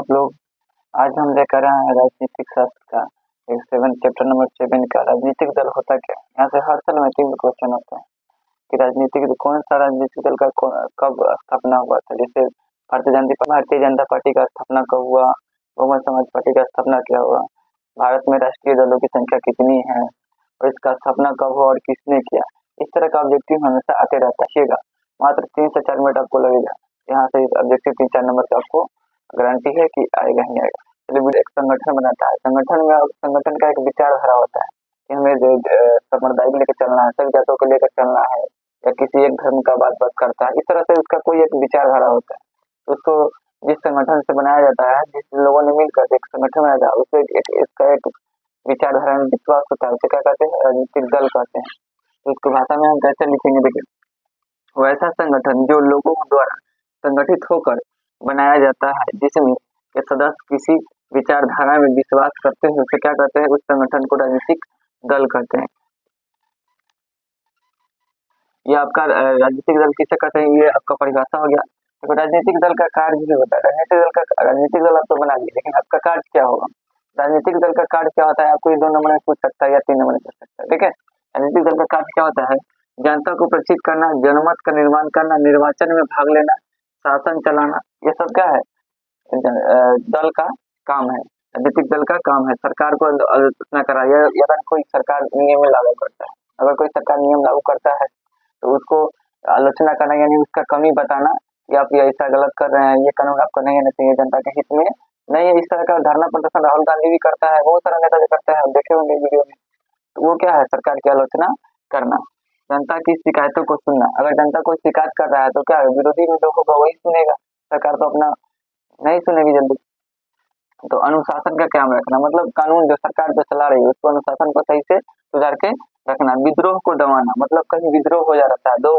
आप लोग। आज हम लेकर आए हैं राजनीतिक शास्त्र का एक चैप्टर नंबर 7 का राजनीतिक दल होता क्या। यहाँ से हर साल में 3 क्वेश्चन होता है कि कौन सा राजनीतिक दल का कब स्थापना हुआ था। जैसे भारतीय जनता पार्टी का स्थापना कब हुआ, बहुजन समाज पार्टी का स्थापना क्या हुआ, भारत में राष्ट्रीय दलों की संख्या कितनी है और इसका स्थापना कब हुआ और किसने किया। इस तरह का ऑब्जेक्टिव हमेशा आते रहता है। मात्र 3 से 4 मिनट आपको लगेगा। यहाँ से ऑब्जेक्टिव 3-4 नंबर का आपको गारंटी है कि आएगा ही आएगा। चलिए, एक संगठन बनाता है। संगठन का एक विचारधारा होता है कि हमें संप्रदाय को लेकर चलना है, सभी जातों को लेकर चलना है, या किसी एक धर्म का बात करता है। इस तरह से उसका कोई एक विचारधारा होता है। तो उसको जिस संगठन से बनाया जाता है, जिस लोगों ने मिलकर एक संगठन बनाया जाता है, उससे इसका एक विचारधारा में विश्वास होता है। उसे क्या कहते हैं? राजनीतिक दल कहते हैं। तो इसको भाषा में हम कैसे लिखेंगे? देखिए, वैसा संगठन जो लोगों द्वारा संगठित होकर बनाया जाता है, जिसमें के सदस्य किसी विचारधारा में विश्वास करते हैं, उसे क्या कहते हैं? उस संगठन को राजनीतिक दल कहते हैं। ये आपका राजनीतिक दल किसे कहते हैं, ये आपका परिभाषा हो गया। तो राजनीतिक दल का कार्य भी होता है। राजनीतिक दल आप तो बना लीजिए, लेकिन आपका कार्य क्या होगा? राजनीतिक दल का कार्य क्या होता है? आपको ये 2 नंबर में पूछ सकता है या 3 नंबर में पूछ सकता है। ठीक है, राजनीतिक दल का कार्य क्या होता है? जनता को प्रशिक्षित करना, जनमत का निर्माण करना, निर्वाचन में भाग लेना, शासन चलाना, ये सब क्या है? दल का काम है। राजनीतिक दल का काम है सरकार को आलोचना करा, या कोई सरकार नियम लागू करता है। अगर कोई सरकार नियम लागू करता है तो उसको आलोचना करना, यानी उसका कमी बताना कि आप ये ऐसा गलत कर रहे हैं, ये कानून आपको नहीं आना चाहिए, जनता के हित में नहीं है। इस तरह का धरना प्रदर्शन राहुल गांधी भी करता है, बहुत सारा नेता भी करता है, आप देखे होंगे वीडियो में। तो वो क्या है? सरकार की आलोचना करना, जनता की शिकायतों को सुनना। अगर जनता कोई शिकायत कर रहा है तो क्या विरोधी में जो होगा वही सुनेगा, सरकार तो अपना नहीं सुनेगी जल्दी। तो अनुशासन का ख्याल रखना, मतलब कानून जो सरकार जो चला रही है उसको अनुशासन को सही से सुधार के रखना। विद्रोह को दबाना, मतलब कहीं विद्रोह हो जा रहा है, दो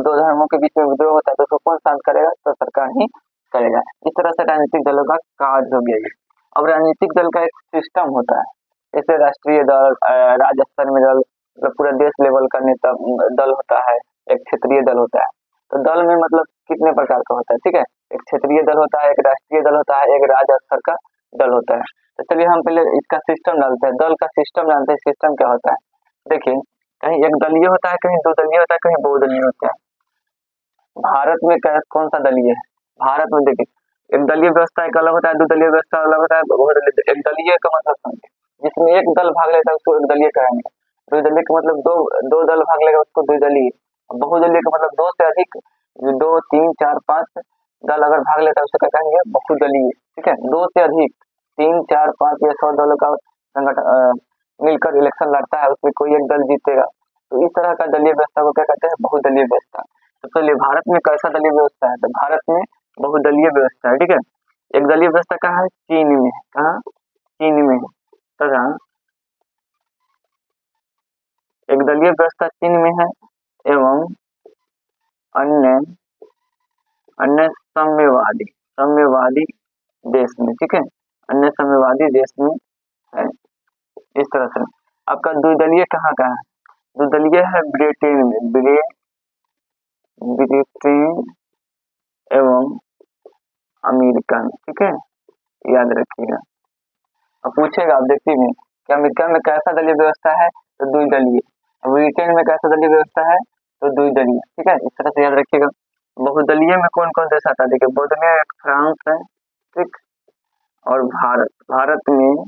धर्मों के बीच में विद्रोह होता है, तो उसको कौन शांत करेगा? तो सरकार ही करेगा। इस तरह से राजनीतिक दलों का कार्य हो गया है। अब राजनीतिक दल का एक सिस्टम होता है, जैसे राष्ट्रीय दल, राज्य स्तर में दल, मतलब पूरा देश लेवल का नेता दल होता है, एक क्षेत्रीय दल होता है। तो दल में मतलब कितने प्रकार का होता है? ठीक है, एक क्षेत्रीय दल होता है, एक राष्ट्रीय दल होता है, एक राज्य स्तर का दल होता है। तो चलिए हम पहले इसका सिस्टम डालते हैं, दल का सिस्टम जानते हैं। सिस्टम क्या होता है? देखिए, कहीं एक दलीय होता है, कहीं 2 दलीय होता है, कहीं बहुदलीय होता है। भारत में कौन सा दलीय है? भारत में देखिए, एक दलीय व्यवस्था एक अलग होता है, 2 दलीय व्यवस्था अलग होता है, बहुदलीय। एक दलीय का मतलब समझिए, जिसमें एक दल भाग लेता है उसको एक दलीय कहेंगे। 2 दलीय का मतलब दो दल भाग लेगा उसको 2 दलीय। बहुदलीय का मतलब 2 से अधिक, 2, 3, 4, 5 दल अगर भाग लेता है उसे क्या कहेंगे? बहुदलीय। ठीक है, 2 से अधिक 3, 4, 5 या 100 दलों का संगठन मिलकर इलेक्शन लड़ता है, उसमें कोई एक दल जीतेगा। तो इस तरह का दलीय व्यवस्था को क्या कहते हैं? बहुदलीय व्यवस्था। तो चलिए, भारत में कैसा दलीय व्यवस्था है? तो भारत में बहुदलीय व्यवस्था है। ठीक है, एक दलीय व्यवस्था कहाँ है? चीन में है। कहाँ? चीन में है। तथा एक दलीय व्यवस्था चीन में है एवं अन्य अन्य साम्यवादी देश में। ठीक है, अन्य साम्यवादी देश में है। इस तरह से आपका 2 दलीय कहाँ का है? 2 दलीय है ब्रिटेन में, ब्रिटेन एवं अमेरिका में। ठीक है, याद रखिएगा। अब पूछेगा ऑब्जेक्टिव में कि अमेरिका में कैसा दलीय व्यवस्था है? तो 2 दलीय। ब्रिटेन में कैसा दलीय व्यवस्था है? तो 2 दलीय। ठीक है, इस तरह से याद रखिएगा। बहुदलीय में कौन कौन देश आता है? देखिए, बहुदलीय फ्रांस है, ठीक, और भारत में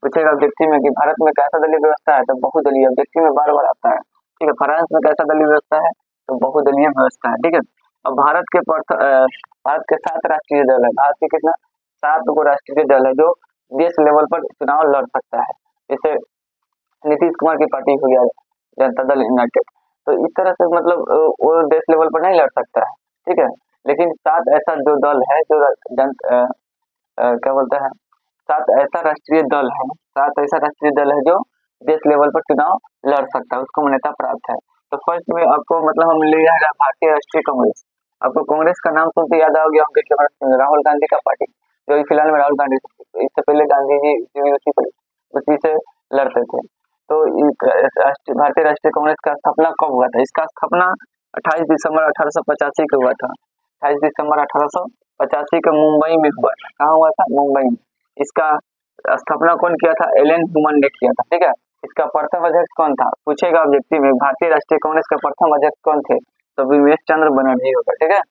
पूछेगा ऑब्जेक्टिव में कि भारत में कैसा दलीय व्यवस्था है? तो बहुदलीय। ऑब्जेक्टिव में बार बार आता है। ठीक है, फ्रांस में कैसा दलीय व्यवस्था है? तो बहुदलीय व्यवस्था है। ठीक है, अब भारत के 7 राष्ट्रीय दल है। भारत के कितना? 7 गो राष्ट्रीय दल है जो देश लेवल पर चुनाव लड़ सकता है। जैसे नीतीश कुमार की पार्टी हो गया जनता दल यूनाइटेड। तो इस तरह से मतलब वो देश लेवल पर नहीं लड़ सकता है। ठीक है, लेकिन 7 ऐसा जो दल है जो क्या बोलते हैं, 7 ऐसा राष्ट्रीय दल है, 7 ऐसा राष्ट्रीय दल है जो देश लेवल पर चुनाव लड़ सकता है, उसको मान्यता प्राप्त है। तो फर्स्ट में आपको मतलब हम ले आएगा भारतीय राष्ट्रीय कांग्रेस। आपको कांग्रेस का नाम सुनते याद आ गया होगा कि राहुल गांधी का पार्टी, जो फिलहाल में राहुल गांधी, इससे पहले गांधी जी उसी से लड़ते थे। तो भारतीय राष्ट्रीय कांग्रेस का स्थापना कब हुआ था? इसका स्थापना 28 दिसंबर 1885 को हुआ था। 28 दिसंबर 1885 85 का मुंबई में हुआ था। कहाँ हुआ था? मुंबई में। इसका स्थापना कौन किया था? एलन ह्यूमन ने किया था। ठीक है। इसका प्रथम अध्यक्ष कौन था? पूछेगा ऑब्जेक्टिव में। भारतीय राष्ट्रीय कांग्रेस के प्रथम अध्यक्ष कौन थे? तो विमेश चंद्र बनर्जी होगा। ठीक है।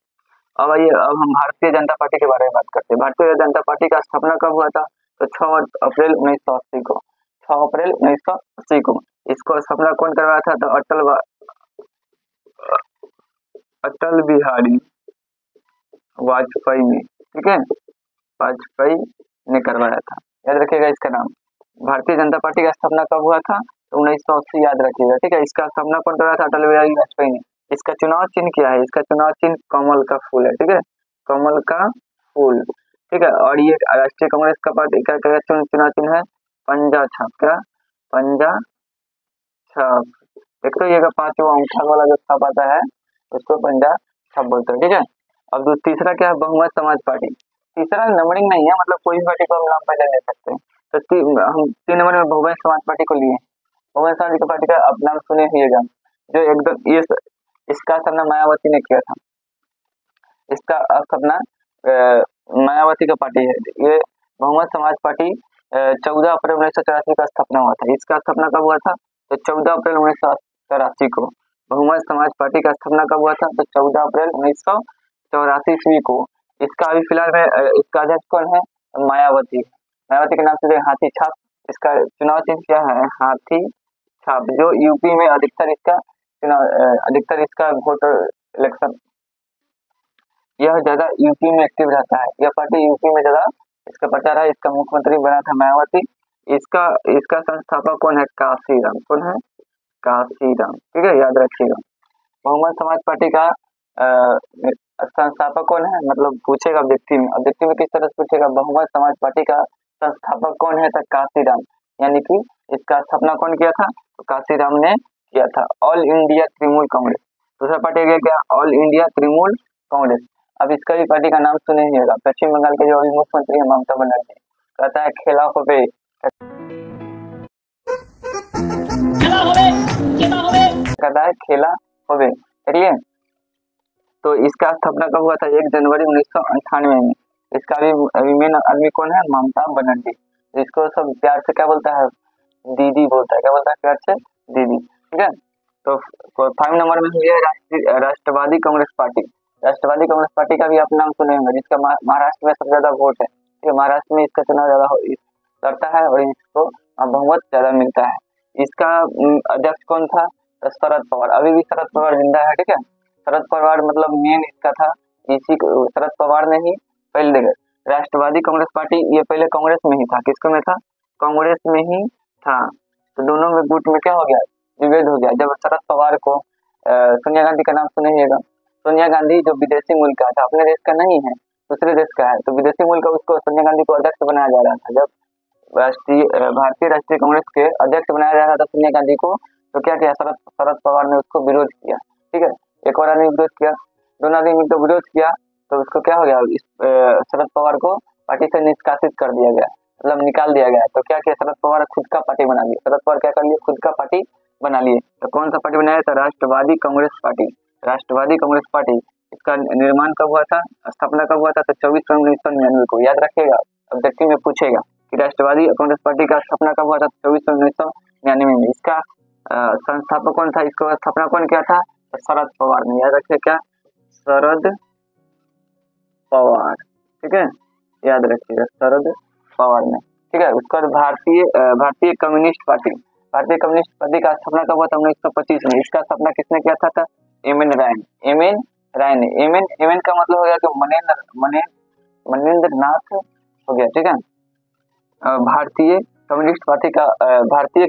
अब आइए, अब हम भारतीय जनता पार्टी के बारे में बात करते हैं। भारतीय जनता पार्टी का स्थापना कब हुआ था? तो 6 अप्रैल 1980 को। 6 अप्रैल 1980 को इसको स्थापना कौन करवाया था? तो अटल बिहारी वाजपेयी ने। ठीक है, वाजपेयी ने करवाया था। याद रखिएगा इसका नाम। भारतीय जनता पार्टी का स्थापना कब हुआ था? तो 1980 याद रखिएगा। ठीक है। इसका स्थापना कौन करवाया था? अटल बिहारी वाजपेयी ने। इसका चुनाव चिन्ह क्या है? इसका चुनाव चिन्ह कमल का फूल है। ठीक है, कमल का फूल। ठीक है। और ये राष्ट्रीय कांग्रेस का पार्टी का चुनाव चिन्ह है पंजा छाप। क्या? पंजा छाप। एक तो ये 5वां अंगूठा वाला जो छाप आता है उसको पंजा छाप बोलते हैं। ठीक है। अब तीसरा क्या है? बहुमत समाज पार्टी। तीसरा नंबरिंग नहीं है, मतलब कोई भी पार्टी को हम नाम पहले ले सकते हैं। तो हम 3 नंबर में बहुमत समाज पार्टी को लिए। बहुमत समाज पार्टी का आप नाम सुने होइएगा, जो एकदम ये इसका स्थापना मायावती ने किया था। इसका स्थापना मायावती का पार्टी है ये। बहुमत समाज पार्टी 14 अप्रैल 1984 का स्थापना हुआ था। इसका स्थापना कब हुआ था? तो 14 अप्रैल 1984 को। बहुमत समाज पार्टी का स्थापना कब हुआ था? तो 14 अप्रैल 1984 ईस्वी को। इसका अभी फिलहाल में इसका अध्यक्ष कौन है? मायावती। मायावती के नाम से हाथी छाप। इसका चुनाव चिन्ह क्या है? हाथी छाप। जो यूपी में अधिकतर इसका वोटर इलेक्शन यह ज्यादा यूपी में एक्टिव रहता है। यह पार्टी यूपी में ज्यादा इसका प्रचार है। इसका मुख्यमंत्री बना था मायावती। इसका संस्थापक कौन है? काशीराम। कौन है? काशीराम। ठीक है, याद रखिएगा। बहुमत समाज पार्टी का संस्थापक कौन है? मतलब पूछेगा ऑब्जेक्टिव में। ऑब्जेक्टिव में किस तरह से पूछेगा? बहुमत समाज पार्टी का संस्थापक कौन है? तो काशीराम। यानी कि इसका स्थापना कौन किया था? तो काशीराम ने किया था। All India Trinamool Congress. दूसरा पार्टी क्या? All India Trinamool Congress. अब इसका भी पार्टी का नाम सुने ही होगा। पश्चिम बंगाल के जो अभी मुख्यमंत्री है ममता बनर्जी, कहता है खेला होबे, कहता है खेला होबे। चलिए, तो इसका स्थापना कब हुआ था? 1 जनवरी 1998 में। इसका भी मेन आदमी कौन है? ममता बनर्जी। इसको सब प्यार से क्या बोलता है? दीदी बोलता है। क्या बोलता है प्यार से? दीदी। ठीक है। तो 5 नंबर में हुई है राष्ट्रवादी कांग्रेस पार्टी। राष्ट्रवादी कांग्रेस पार्टी का भी आप नाम सुने होंगे, जिसका महाराष्ट्र में सबसे ज्यादा वोट है। ठीक है, महाराष्ट्र में इसका चुनाव ज्यादा लड़ता है और इसको बहुमत ज्यादा मिलता है। इसका अध्यक्ष कौन था? शरद पवार। अभी भी शरद पवार जिंदा है। ठीक है, शरद पवार मतलब मेन इसका था। शरद पवार ने ही पहले राष्ट्रवादी कांग्रेस पार्टी, ये पहले कांग्रेस में ही था। किसको में था? कांग्रेस में ही था। तो दोनों में गुट में क्या हो गया? विभेद हो गया। जब शरद पवार को सोनिया गांधी का नाम सुनिएगा। सोनिया गांधी जो विदेशी मुल्क का था, अपने देश का नहीं है, दूसरे देश का है, तो विदेशी मुल्क का उसको सोनिया गांधी को अध्यक्ष बनाया जा रहा था। जब भारतीय राष्ट्रीय कांग्रेस के अध्यक्ष बनाया जा रहा था सोनिया गांधी को, तो क्या किया? शरद पवार ने उसको विरोध किया। ठीक है, एक और आदमी विरोध किया, दोनों आदमी मिलकर विरोध किया, तो उसको क्या हो गया? शरद पवार को पार्टी से निष्कासित कर दिया गया, मतलब निकाल दिया गया। तो क्या किया? शरद पवार खुद का पार्टी बना लिया। शरद पवार क्या कर लिए? खुद का पार्टी बना लिए। तो कौन सा पार्टी बनाया था? राष्ट्रवादी कांग्रेस पार्टी। राष्ट्रवादी कांग्रेस पार्टी, इसका निर्माण कब हुआ था? स्थापना कब हुआ था? तो 24 नवंबर 1999 को। याद रखिएगा, ऑब्जेक्टिव में पूछेगा कि राष्ट्रवादी कांग्रेस पार्टी का स्थापना कब हुआ था? 24 नवंबर 1999 में। इसका संस्थापक कौन था? इसको स्थापना कौन किया था? तो शरद पवार ने। याद रखिए, क्या? शरद पवार। ठीक है, याद रखिएगा, शरद पवार ने। ठीक है, उसका भारतीय कम्युनिस्ट पार्टी। भारतीय कम्युनिस्ट पार्टी का स्थापना कब हुआ था? 1925 में। इसका स्थापना किसने किया था? एम.एन. राय ने। एम.एन. का मतलब हो गया कि मनेंद्र नाथ हो गया। ठीक है, भारतीय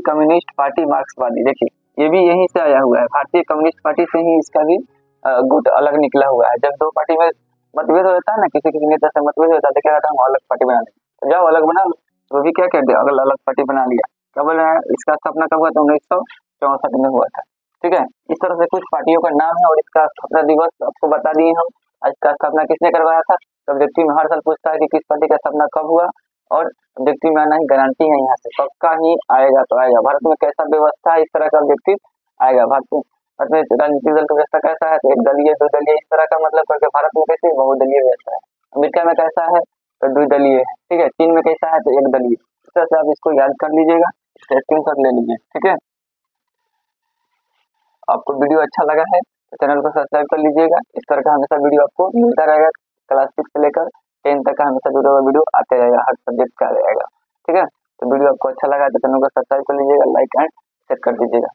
कम्युनिस्ट पार्टी मार्क्सवादी। देखिए, ये भी यहीं से आया हुआ है। भारतीय कम्युनिस्ट पार्टी से ही इसका भी गुट अलग निकला हुआ है। जब दो पार्टी में मतभेद होता है ना, किसी नेता से मतभेद होता है, तो क्या कहता है? हम अलग पार्टी बना लेंगे। तो जाओ अलग बना लो। तो भी क्या कहते हैं? अलग पार्टी बना लिया। क्या बोल रहे हैं? इसका स्थापना कब हुआ था? 1964 में हुआ था। ठीक है, इस तरह से कुछ पार्टियों का नाम है और इसका स्थापना दिवस आपको बता दिए हम। इसका स्थापना किसने करवाया था? तो ऑब्जेक्टिव में हर साल पूछता है कि किस पार्टी का स्थापना कब हुआ, और ऑब्जेक्टिव में आना ही गारंटी है, यहाँ से पक्का ही आएगा। तो आएगा। भारत में कैसा व्यवस्था है, इस तरह का ऑब्जेक्टिव आएगा। भारत में राजनीतिक दल की व्यवस्था कैसा है? तो एक दलीय, दो दलीय, इस तरह का मतलब करके भारत में कैसे बहुदलीय व्यवस्था है। अमेरिका में कैसा है तो द्विदलीय है, ठीक है। चीन में कैसा है तो एक दलीय। इस तरह से आप इसको याद कर लीजिएगा, स्क्रीनशॉट ले लीजिए, ठीक है। आपको वीडियो अच्छा लगा है तो चैनल को सब्सक्राइब कर लीजिएगा। इस तरह का हमेशा वीडियो आपको मिलता रहेगा, क्लास 6 से लेकर 10 तक का हमेशा जुड़ा हुआ वीडियो आते रहेगा, हर सब्जेक्ट का रहेगा, ठीक है। तो वीडियो आपको अच्छा लगा तो चैनल को सब्सक्राइब कर लीजिएगा, लाइक एंड शेयर कर दीजिएगा।